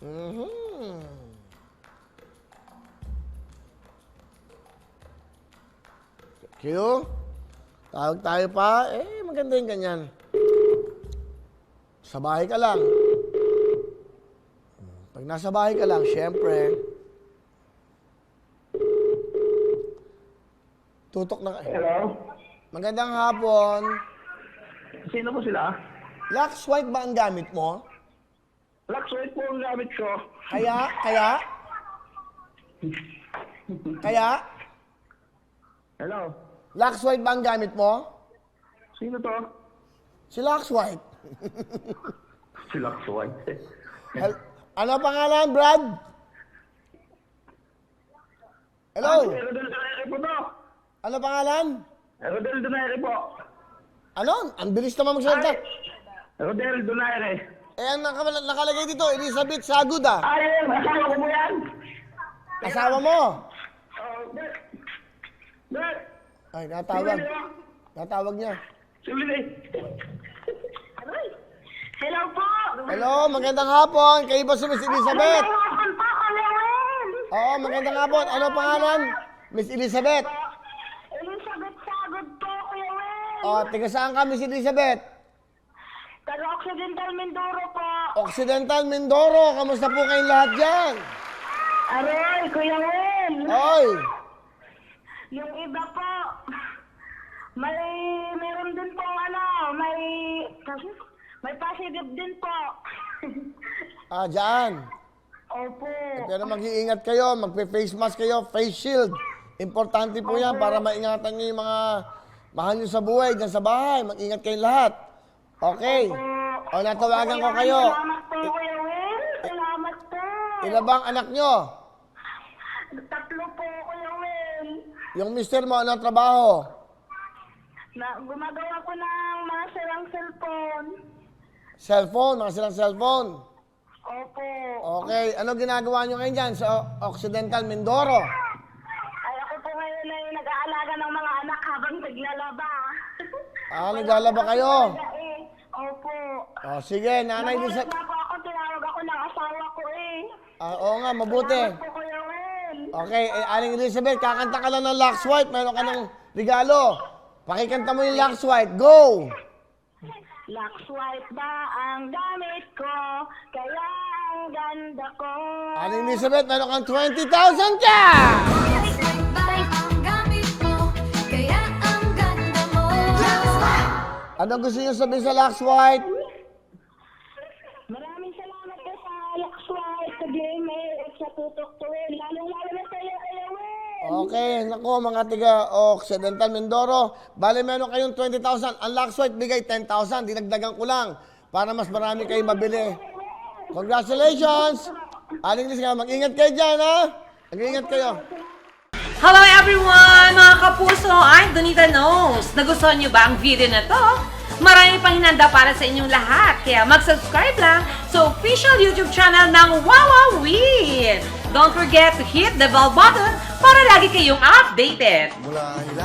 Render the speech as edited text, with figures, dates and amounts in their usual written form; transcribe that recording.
Mhm. Q? Tawag tayo pa? Maganda yung ganyan. Sa bahay ka lang. Pag nasa bahay ka lang, syempre, tutok na ka. Hello? Magandang hapon. Sino po sila? Lux White ba ang gamit mo? Luxury po ang gamit ko. Kaya? Hello? Lux White ba ang gamit mo? Sino to? Si Lux White. Si Luxury. Ano pangalan, Brad? Hello? Si Rodel Donaire po to. Ano pangalan? Rodel Donaire po. Ano? Ang bilis naman magsalita. Rodel Donaire. Ang nakalagay dito, Elizabeth Sagud ah. Ay, asawa ko po yan. Asawa mo? Bet. Bet. Ay, natawag. Natawag niya. Sibili. Hello po. Hello, magandang hapon. Kayo ba si Miss Elizabeth? Hapon po, Kalawin. Oo, magandang hapon. Ano pangalan? Miss Elizabeth. Elizabeth Sagod po, Kuya Wen. O, tiga saan ka, Miss Elizabeth? Taga Occidental Mindoro po. Occidental Mindoro. Kamusta po kayong lahat dyan? Aroy, Kuya Wen. Oy, Yung iba po, meron din po may positive din po. dyan. Opo. Pero mag-iingat kayo, magpe-face mask kayo, face shield. Importante po yan para maingatan niyo yung mga mahal niyo sa buhay, dyan sa bahay. Mag-ingat kayong lahat. Okay. O, natawagan ko kayo. Salamat po, Kuya Wen. Salamat po. Ilan bang anak nyo? 3 po, Kuya Wen. Yung mister mo, anong trabaho? Gumagawa ko ng mga sirang cellphone. Cellphone, mga silang cellphone. Opo. Okay, ano ginagawa nyo ngayon dyan sa Occidental Mindoro? Ay, ako po ngayon ay nag-aalaga ng mga anak habang naglalaba. Naglalaba kayo? Opo. O, sige, Nanay Nagulat Elizabeth. na po ako, tinawag ako ng asawa ko eh. Oo nga, mabuti. Salamat po, Kuya Wen. Okay, Aling Elizabeth, kakanta ka lang ng Lux White. Meron ka ng regalo. Pakikanta mo yung Lux White. Go! Lux White ba ang gamit ko? Kaya ang ganda ko. Aling Elizabeth, meron kang 20,000 ka! Ang gamit mo, kaya ang ganda mo. Anong gusto niyo sabihin sa Lux White? Maraming salamat po sa Lux White, sa Gmail, at sa Tutok Tuwin. Lalong-lalo na sa iyo, Kuya Wen. Okay, nako mga tiga Occidental Mindoro. Bale, meron kayong 20,000. Ang Lux White bigay 10,000. Dinagdagan ko lang para mas marami kayong mabili. Congratulations! Aling Elizabeth, mag-ingat kayo dyan, ha? Mag-ingat kayo. Hello everyone! Mga kapuso, I'm Donita Knows. Nagustuhan niyo ba ang video na to? Marami pang hinanda para sa inyong lahat. Kaya mag-subscribe lang sa official YouTube channel ng Wowowin. Don't forget to hit the bell button para lagi kayong updated. Mula